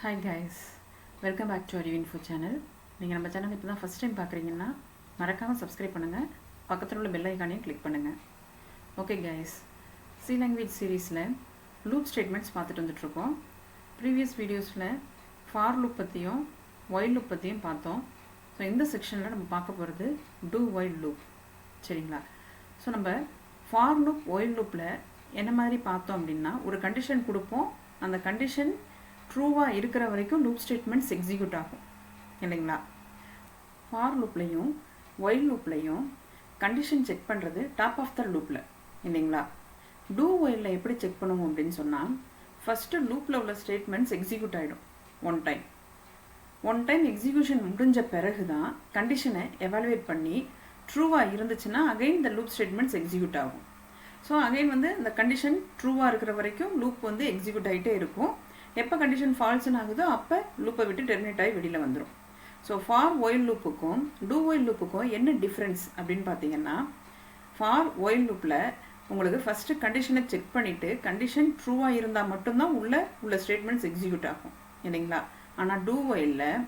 Hi guys, welcome back to ARIVU channel. நீங்கள் நம்ம channel இப்போ தான் ஃபர்ஸ்ட் டைம் பார்க்குறீங்கன்னா மறக்காமல் சப்ஸ்கிரைப் பண்ணுங்கள், பக்கத்தில் உள்ள பெல் ஐக்கானையும் கிளிக் பண்ணுங்கள். ஓகே கைஸ், சி லாங்குவேஜ் சீரீஸில் லூப் ஸ்டேட்மெண்ட்ஸ் பார்த்துட்டு வந்துட்டுருக்கோம். ப்ரீவியஸ் வீடியோஸில் ஃபார் லூப் பற்றியும் ஒயில் லூப் பற்றியும் பார்த்தோம். ஸோ இந்த செக்ஷனில் நம்ம பார்க்க போகிறது டூ ஒயில் லூப். சரிங்களா? ஸோ நம்ம ஃபார் லூப் ஒயில் லூப்பில் என்ன மாதிரி பார்த்தோம் அப்படின்னா, ஒரு கண்டிஷன் கொடுப்போம், அந்த கண்டிஷன் ட்ரூவாக இருக்கிற வரைக்கும் லூப் ஸ்டேட்மெண்ட்ஸ் எக்ஸிக்யூட் ஆகும் இல்லைங்களா? ஃபார் லூப்லையும் ஒயில் லூப்லையும் கண்டிஷன் செக் பண்ணுறது டாப் ஆஃப் த லூப்பில் இல்லைங்களா? டூ ஒயிலில் எப்படி செக் பண்ணுவோம் அப்படின்னு சொன்னால், ஃபஸ்ட்டு லூப்பில் உள்ள ஸ்டேட்மெண்ட்ஸ் எக்ஸிக்யூட் ஆகிடும் ஒன் டைம் எக்ஸிக்யூஷன் முடிஞ்ச பிறகு தான் கண்டிஷனை எவாலுவேட் பண்ணி ட்ரூவாக இருந்துச்சுன்னா அகைன் இந்த லூப் ஸ்டேட்மெண்ட்ஸ் எக்ஸிக்யூட் ஆகும். ஸோ அகைன் இந்த கண்டிஷன் ட்ரூவாக இருக்கிற வரைக்கும் லூப் எக்ஸிக்யூட் ஆகிட்டே இருக்கும். எப்போ கண்டிஷன் ஃபால்ஸ்ன்னு ஆகுதோ அப்போ லூப்பை விட்டு டெர்மினேட் ஆகி வெளியில் வந்துடும். ஸோ ஃபார் ஒயில் லூப்புக்கும் டூ ஒயில் லூப்புக்கும் என்ன டிஃப்ரென்ஸ் அப்படின்னு பார்த்தீங்கன்னா, ஃபார் ஒயில் லூப்பில் உங்களுக்கு ஃபஸ்ட்டு கண்டிஷனை செக் பண்ணிவிட்டு கண்டிஷன் ட்ரூவாக இருந்தால் மட்டும்தான் உள்ள ஸ்டேட்மெண்ட்ஸ் எக்ஸிக்யூட் ஆகும் இல்லைங்களா? ஆனால் டூ ஒயிலில்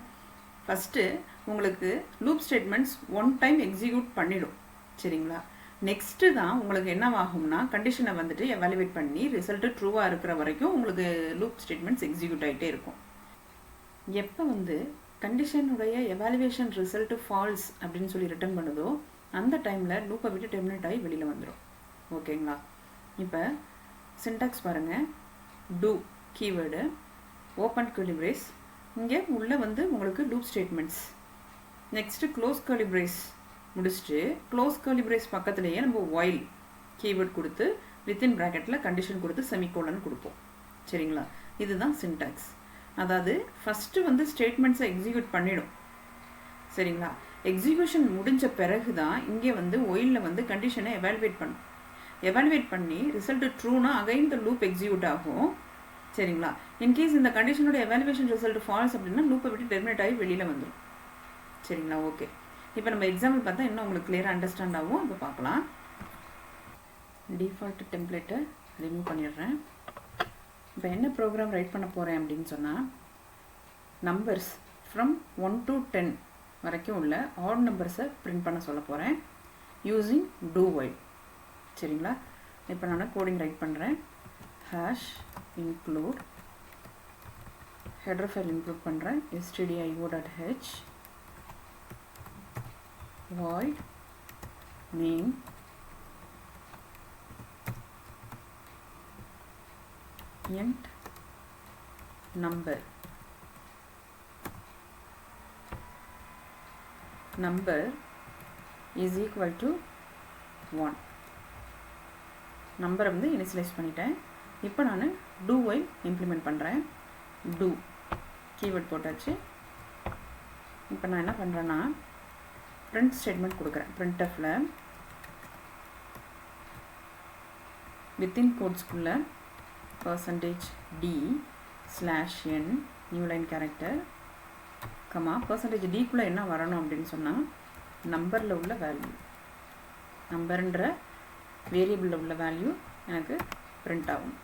ஃபஸ்ட்டு உங்களுக்கு loop statements one time execute பண்ணிடும். சரிங்களா? நெக்ஸ்ட்டு தான் உங்களுக்கு என்ன ஆகும்னா, கண்டிஷனை எவாலுவேட் பண்ணி ரிசல்ட்டு ட்ரூவாக இருக்கிற வரைக்கும் உங்களுக்கு லூப் ஸ்டேட்மெண்ட்ஸ் எக்ஸிக்யூட் ஆகிட்டே இருக்கும். எப்போ கண்டிஷனுடைய எவாலுவேஷன் ரிசல்ட்டு ஃபால்ஸ் அப்படின்னு சொல்லி ரிட்டர்ன் பண்ணுதோ அந்த டைமில் லூப்பை விட்டு டெர்மினேட் ஆகி வெளியில் வந்துடும். ஓகேங்களா? இப்போ சின்டாக்ஸ் பாருங்கள். Do keyword, open curly brace, இங்கே உள்ள உங்களுக்கு loop statements. Next close curly brace முடிச்சுட்டு க்ளோஸ் கர்லி பிரேஸ் பக்கத்துலேயே நம்ம ஒயில் கீவேர்ட் கொடுத்து வித்தின் ப்ராக்கெட்டில் கண்டிஷன் கொடுத்து செமிகோலன் கொடுப்போம். சரிங்களா? இதுதான் சின்டாக்ஸ். அதாவது ஃபஸ்ட்டு ஸ்டேட்மெண்ட்ஸை எக்ஸிக்யூட் பண்ணிடும். சரிங்களா? எக்ஸிக்யூஷன் முடிஞ்ச பிறகு தான் இங்கே ஒயிலில் கண்டிஷனை எவாலுவேட் பண்ணும். எவாலுவேட் பண்ணி ரிசல்ட் ட்ரூனா அகைன் த லூப் எக்ஸிக்யூட் ஆகும். சரிங்களா? இன்கேஸ் இந்த கண்டிஷனோட எவாலுவேஷன் ரிசல்ட் ஃபால்ஸ் அப்படின்னா லூப்பை விட்டு டெர்மினேட் ஆகி வெளியில் வந்துடும். சரிங்களா? ஓகே, இப்போ நம்ம எக்ஸாம்பிள் பார்த்தா இன்னும் உங்களுக்கு கிளியராக அண்டர்ஸ்டாண்ட் ஆகும். இப்போ பார்க்கலாம். டிஃபால்ட் டெம்ப்ளேட்டை ரிமூவ் பண்ணிடுறேன். இப்போ என்ன ப்ரோக்ராம் ரைட் பண்ண போகிறேன் அப்படின்னு சொன்னால், நம்பர்ஸ் ஃப்ரம் 1 to 10 வரைக்கும் உள்ள ஆட் நம்பர்ஸை பிரிண்ட் பண்ண சொல்ல போகிறேன் யூஸிங் டூ ஒயில். சரிங்களா? இப்போ நான் கோடிங் ரைட் பண்ணுறேன். Hash include header file include பண்ணுறேன். stdio.h void name int number is equal to 1. நம்பரை இனிஷியலைஸ் பண்ணிட்டேன். இப்போ நான் டூ ஒயில் இம்ப்ளிமெண்ட் பண்ணுறேன். டூ கீவேர்ட் போட்டாச்சு. இப்போ நான் என்ன பண்ணுறேன்னா, print ஸ்டேட்மெண்ட் கொடுக்குறேன். printfல வித்தின் கோட்ஸ்குள்ள %d/n new line character comma %d என்ன வரணும் அப்படின்னு சொன்னால், நம்பரில் உள்ள வேல்யூ, நம்பர்ன்ற வேரியபிளில் உள்ள வேல்யூ எனக்கு பிரிண்ட் ஆகும்.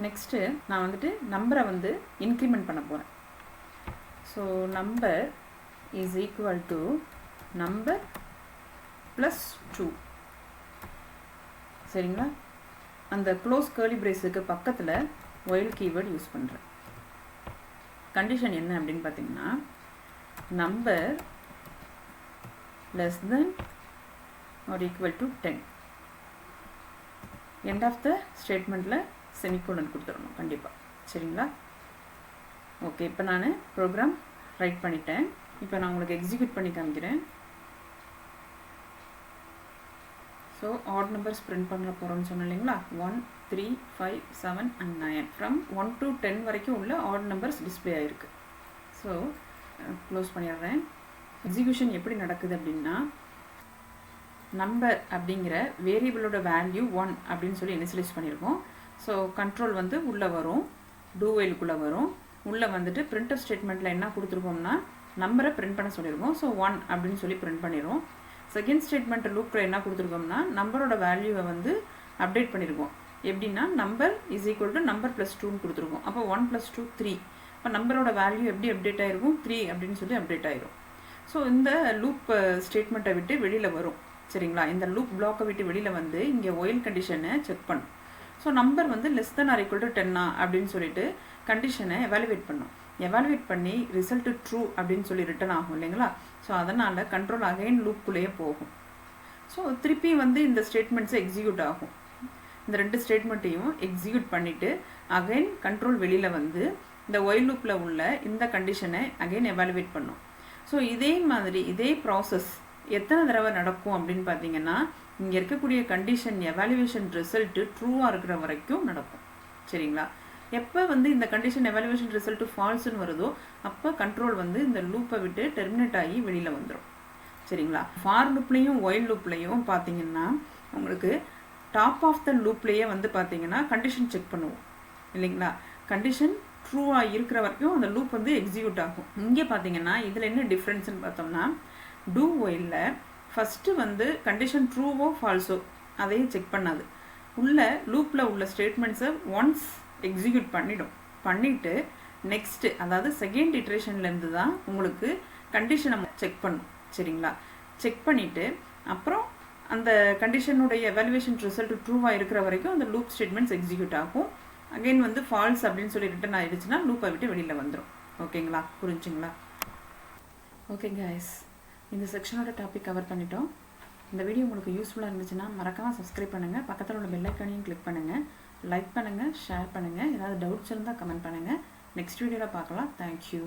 நெக்ஸ்ட்டு நான் நம்பரை இன்க்ரிமெண்ட் பண்ண போகிறேன். So number is equal to number plus 2. சரிங்களா? அந்த க்ளோஸ் கர்லி பிரேஸுக்கு பக்கத்தில் ஒயில் கீவேர்ட் யூஸ் பண்ணுறேன். கண்டிஷன் என்ன அப்படின்னு பார்த்தீங்கன்னா, number less than or equal to 10. end of the ஸ்டேட்மெண்ட்டில் செமிகோலன் கொடுத்துடணும் கண்டிப்பாக. சரிங்களா? ஓகே, இப்போ நான் ப்ரோக்ராம் ரைட் பண்ணிட்டேன். இப்போ நான் உங்களுக்கு எக்ஸிக்யூட் பண்ணி காமிக்கிறேன். ஸோ ஆட் நம்பர்ஸ் பிரிண்ட் பண்ண போகிறோம்னு சொன்னேன் இல்லைங்களா? 1, 3, 5, 7 and 9 ஃப்ரம் 1 to 10 வரைக்கும் உள்ள ஆட் நம்பர்ஸ் டிஸ்பிளே ஆகிருக்கு. ஸோ க்ளோஸ் பண்ணிடுறேன். எக்ஸிக்யூஷன் எப்படி நடக்குது அப்படின்னா, நம்பர் அப்படிங்கிற வேரியபிளோட வேல்யூ 1 அப்படின்னு சொல்லி இனிஷியலைஸ் பண்ணியிருக்கோம். ஸோ கண்ட்ரோல் உள்ளே வரும், டூ ஒயிலுக்குள்ளே வரும். உள்ளே பிரிண்டர் ஸ்டேட்மெண்ட்டில் என்ன கொடுத்துருக்கோம்னா, நம்பரை பிரிண்ட் பண்ண சொல்லியிருக்கோம். ஸோ 1 அப்படின்னு சொல்லி பிரிண்ட் பண்ணிடுவோம். செகண்ட் ஸ்டேட்மெண்ட் லூப்பில் என்ன கொடுத்துருக்கோம்னா, நம்பரோட வேல்யூவை அப்டேட் பண்ணியிருக்கோம். எப்படின்னா, number is equal to number +2ன்னு கொடுத்துருக்கோம். அப்போ 1 + 2 3 இப்போ நம்பரோட வேல்யூ எப்படி அப்டேட் ஆகிருக்கும் 3 அப்படின்னு சொல்லி அப்டேட் ஆகிரும். ஸோ இந்த லூப் ஸ்டேட்மெண்ட்டை விட்டு வெளியில் வரும். சரிங்களா? இந்த லூப் பிளாக்கை விட்டு வெளியில் வந்து இங்கே ஒயில் கண்டிஷனை செக் பண்ணும். ஸோ நம்பர் வந்து less than or equal to 10 அப்படின்னு சொல்லிட்டு கண்டிஷனை எவாலுவேட் பண்ணும். எவாலுவேட் பண்ணி ரிசல்ட்டு ட்ரூ அப்படின்னு சொல்லி ரிட்டன் ஆகும் இல்லைங்களா? ஸோ அதனால் கண்ட்ரோல் அகைன் லூப்புக்குள்ளேயே போகும். ஸோ திருப்பி வந்து இந்த ஸ்டேட்மெண்ட்ஸை எக்ஸிக்யூட் ஆகும். இந்த 2 ஸ்டேட்மெண்ட்டையும் எக்ஸிக்யூட் பண்ணிவிட்டு அகைன் கண்ட்ரோல் வெளியில் வந்து இந்த ஒயில் லூப்பில் உள்ள இந்த கண்டிஷனை அகைன் எவாலுவேட் பண்ணும். ஸோ இதே மாதிரி இதே ப்ராசஸ் எத்தனை தடவை நடக்கும் அப்படின்னு பார்த்தீங்கன்னா, இங்கே இருக்கக்கூடிய கண்டிஷன் எவாலுவேஷன் ரிசல்ட்டு ட்ரூவாக இருக்கிற வரைக்கும் நடக்கும். சரிங்களா? எப்போ வந்து இந்த கண்டிஷன் எவாலுவேஷன் ரிசல்ட்டு ஃபால்ஸ்ன்னு வருதோ அப்போ கண்ட்ரோல் வந்து இந்த லூப்பை விட்டு டெர்மினேட் ஆகி வெளியில் வந்துடும். சரிங்களா? ஃபார் லூப்லேயும் ஒயில் லூப்லேயும் பார்த்தீங்கன்னா உங்களுக்கு டாப் ஆஃப் த லூப்லேயே வந்து பார்த்தீங்கன்னா கண்டிஷன் செக் பண்ணுவோம் இல்லைங்களா? கண்டிஷன் ட்ரூவாக இருக்கிற வரைக்கும் அந்த லூப் வந்து எக்ஸிக்யூட் ஆகும். இங்கே பார்த்தீங்கன்னா இதில் என்ன டிஃப்ரென்ஸ்னு பார்த்தோம்னா, டூ ஒயிலில் ஃபஸ்ட்டு வந்து கண்டிஷன் ட்ரூவோ ஃபால்ஸோ அதையும் செக் பண்ணாது. உள்ள லூப்பில் உள்ள ஸ்டேட்மெண்ட்ஸை ஒன்ஸ் எக்ஸிக்யூட் பண்ணிவிட்டு நெக்ஸ்ட்டு அதாவது செகண்ட் இட்ரேஷன்லேருந்து தான் உங்களுக்கு கண்டிஷனை செக் பண்ணும். சரிங்களா? செக் பண்ணிவிட்டு அப்புறம் அந்த கண்டிஷனுடைய எவாலுவேஷன் ரிசல்ட் ட்ரூவாக இருக்கிற வரைக்கும் அந்த லூப் ஸ்டேட்மெண்ட்ஸ் எக்ஸிக்யூட் ஆகும். அகெயின் வந்து ஃபால்ஸ் அப்படின்னு சொல்லி ரிட்டன் ஆகிடுச்சுன்னா லூப்பை விட்டு வெளியில் வந்துடும். ஓகேங்களா? புரிஞ்சுங்களா? ஓகே கைஸ், இந்த செக்ஷனோட டாபிக் கவர் பண்ணிட்டோம். இந்த வீடியோ உங்களுக்கு யூஸ்ஃபுல்லாக இருந்துச்சுன்னா மறக்காமல் சப்ஸ்கிரைப் பண்ணுங்கள், பக்கத்தில் உள்ள பெல் ஐக்கானையும் கிளிக் பண்ணுங்கள், லைக் பண்ணுங்கள், ஷேர் பண்ணுங்கள், ஏதாவது டவுட்ஸ் இருந்தால் கமெண்ட் பண்ணுங்கள். நெக்ஸ்ட் வீடியோவில் பார்க்கலாம். தேங்க்யூ.